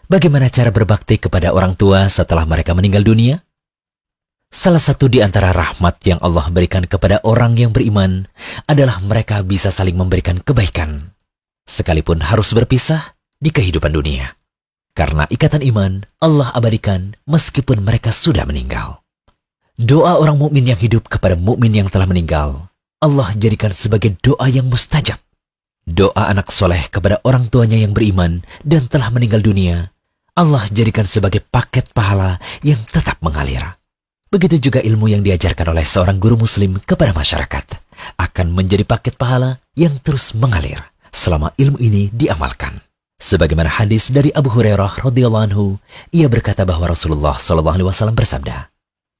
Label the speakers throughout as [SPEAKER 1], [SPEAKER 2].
[SPEAKER 1] Bagaimana cara berbakti kepada orang tua setelah mereka meninggal dunia? Salah satu di antara rahmat yang Allah berikan kepada orang yang beriman adalah mereka bisa saling memberikan kebaikan, sekalipun harus berpisah di kehidupan dunia. Karena ikatan iman, Allah abadikan meskipun mereka sudah meninggal. Doa orang mukmin yang hidup kepada mukmin yang telah meninggal, Allah jadikan sebagai doa yang mustajab. Doa anak soleh kepada orang tuanya yang beriman dan telah meninggal dunia, Allah jadikan sebagai paket pahala yang tetap mengalir. Begitu juga ilmu yang diajarkan oleh seorang guru muslim kepada masyarakat akan menjadi paket pahala yang terus mengalir selama ilmu ini diamalkan. Sebagaimana hadis dari Abu Hurairah radhiyallahu anhu, ia berkata bahwa Rasulullah SAW bersabda,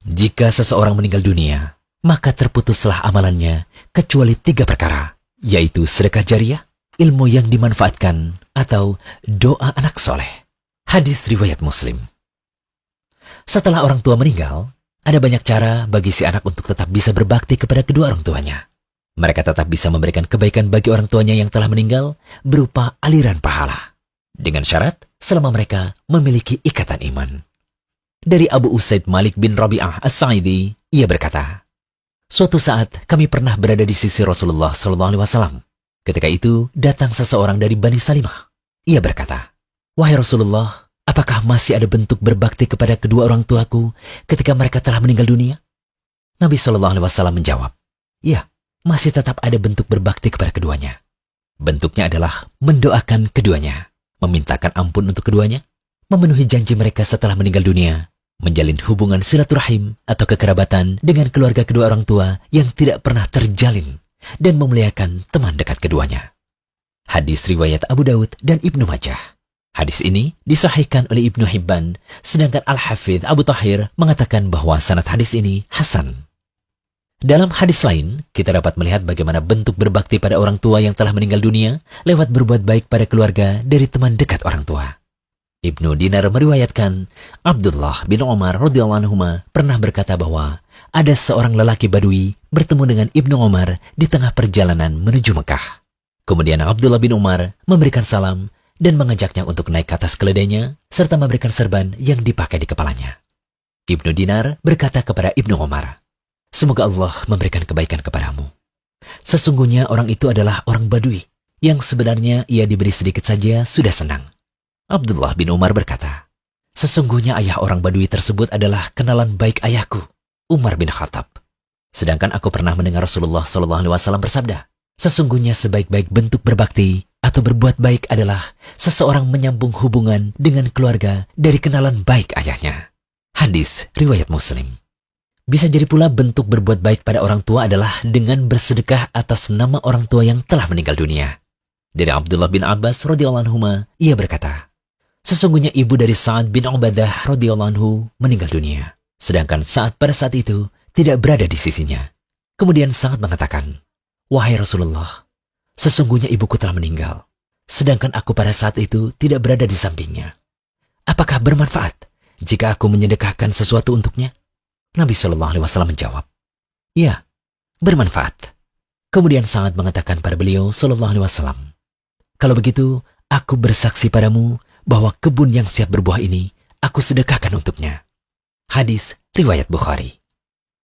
[SPEAKER 1] "Jika seseorang meninggal dunia, maka terputuslah amalannya kecuali 3 perkara, yaitu sedekah jariah, ilmu yang dimanfaatkan, atau doa anak soleh." Hadis riwayat Muslim. Setelah orang tua meninggal, ada banyak cara bagi si anak untuk tetap bisa berbakti kepada kedua orang tuanya. Mereka tetap bisa memberikan kebaikan bagi orang tuanya yang telah meninggal berupa aliran pahala, dengan syarat selama mereka memiliki ikatan iman. Dari Abu Usaid Malik bin Rabi'ah As-Sa'idi, ia berkata, "Suatu saat kami pernah berada di sisi Rasulullah SAW. Ketika itu datang seseorang dari Bani Salimah. Ia berkata, 'Wahai Rasulullah, apakah masih ada bentuk berbakti kepada kedua orang tuaku ketika mereka telah meninggal dunia?' Nabi SAW menjawab, 'Ya, masih tetap ada bentuk berbakti kepada keduanya. Bentuknya adalah mendoakan keduanya, memintakan ampun untuk keduanya, memenuhi janji mereka setelah meninggal dunia, menjalin hubungan silaturahim atau kekerabatan dengan keluarga kedua orang tua yang tidak pernah terjalin, dan memuliakan teman dekat keduanya.'" Hadis riwayat Abu Daud dan Ibnu Majah. Hadis ini disahihkan oleh Ibnu Hibban, sedangkan Al-Hafidh Abu Tahir mengatakan bahwa sanad hadis ini hasan. Dalam hadis lain, kita dapat melihat bagaimana bentuk berbakti pada orang tua yang telah meninggal dunia lewat berbuat baik pada keluarga dari teman dekat orang tua. Ibnu Dinar meriwayatkan, Abdullah bin Umar radhiyallahu anhuma pernah berkata bahwa ada seorang lelaki Badui bertemu dengan Ibnu Umar di tengah perjalanan menuju Mekah. Kemudian Abdullah bin Umar memberikan salam dan mengajaknya untuk naik ke atas keledainya serta memberikan serban yang dipakai di kepalanya. Ibnu Dinar berkata kepada Ibnu Umar, "Semoga Allah memberikan kebaikan kepadamu. Sesungguhnya orang itu adalah orang Badui yang sebenarnya ia diberi sedikit saja sudah senang." Abdullah bin Umar berkata, "Sesungguhnya ayah orang Badui tersebut adalah kenalan baik ayahku, Umar bin Khattab. Sedangkan aku pernah mendengar Rasulullah SAW bersabda, sesungguhnya sebaik-baik bentuk berbakti atau berbuat baik adalah seseorang menyambung hubungan dengan keluarga dari kenalan baik ayahnya." Hadis riwayat Muslim. Bisa jadi pula bentuk berbuat baik pada orang tua adalah dengan bersedekah atas nama orang tua yang telah meninggal dunia. Dari Abdullah bin Abbas radhiyallahu anhu, ia berkata, "Sesungguhnya ibu dari Sa'ad bin Ubadah radhiyallahu anhu meninggal dunia, sedangkan Sa'ad pada saat itu tidak berada di sisinya. Kemudian Sa'ad mengatakan, 'Wahai Rasulullah, sesungguhnya ibuku telah meninggal, sedangkan aku pada saat itu tidak berada di sampingnya. Apakah bermanfaat jika aku menyedekahkan sesuatu untuknya?' Nabi SAW menjawab, 'Ya, bermanfaat.' Kemudian Sa'ad mengatakan pada beliau SAW, 'Kalau begitu, aku bersaksi padamu bahwa kebun yang siap berbuah ini aku sedekahkan untuknya.' Hadis riwayat Bukhari.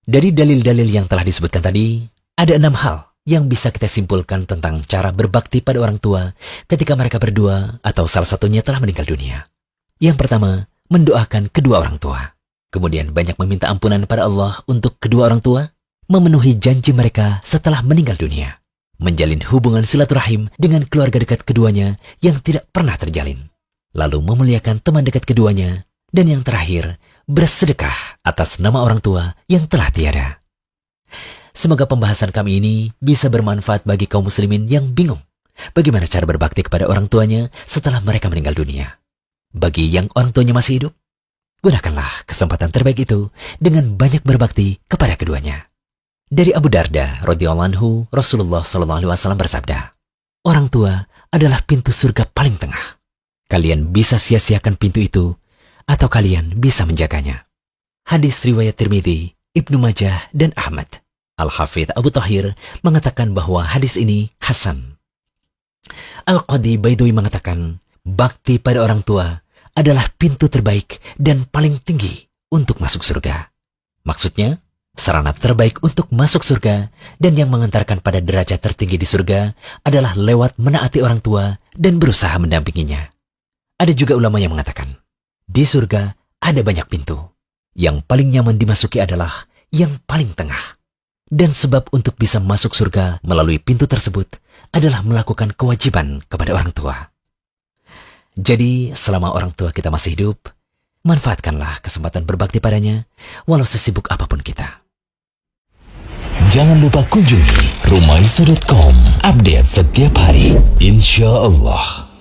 [SPEAKER 1] Dari dalil-dalil yang telah disebutkan tadi, ada 6 hal yang bisa kita simpulkan tentang cara berbakti pada orang tua ketika mereka berdua atau salah satunya telah meninggal dunia. Yang pertama, mendoakan kedua orang tua. Kemudian banyak meminta ampunan pada Allah untuk kedua orang tua, memenuhi janji mereka setelah meninggal dunia, menjalin hubungan silaturahim dengan keluarga dekat keduanya yang tidak pernah terjalin, lalu memuliakan teman dekat keduanya, dan yang terakhir, bersedekah atas nama orang tua yang telah tiada. Semoga pembahasan kami ini bisa bermanfaat bagi kaum muslimin yang bingung bagaimana cara berbakti kepada orang tuanya setelah mereka meninggal dunia. Bagi yang orang tuanya masih hidup, gunakanlah kesempatan terbaik itu dengan banyak berbakti kepada keduanya. Dari Abu Darda radhiyallahu anhu, Rasulullah SAW bersabda, "Orang tua adalah pintu surga paling tengah. Kalian bisa sia-siakan pintu itu, atau kalian bisa menjaganya." Hadis riwayat Tirmidzi, Ibnu Majah, dan Ahmad. Al-Hafidh Abu Tahir mengatakan bahwa hadis ini hasan. Al-Qadi Baidawi mengatakan, bakti pada orang tua adalah pintu terbaik dan paling tinggi untuk masuk surga. Maksudnya, sarana terbaik untuk masuk surga dan yang mengantarkan pada derajat tertinggi di surga adalah lewat menaati orang tua dan berusaha mendampinginya. Ada juga ulama yang mengatakan, di surga ada banyak pintu. Yang paling nyaman dimasuki adalah yang paling tengah. Dan sebab untuk bisa masuk surga melalui pintu tersebut adalah melakukan kewajiban kepada orang tua. Jadi, selama orang tua kita masih hidup, manfaatkanlah kesempatan berbakti padanya, walau sesibuk apapun kita.
[SPEAKER 2] Jangan lupa kunjungi rumaiso.com. Update setiap hari, insya Allah.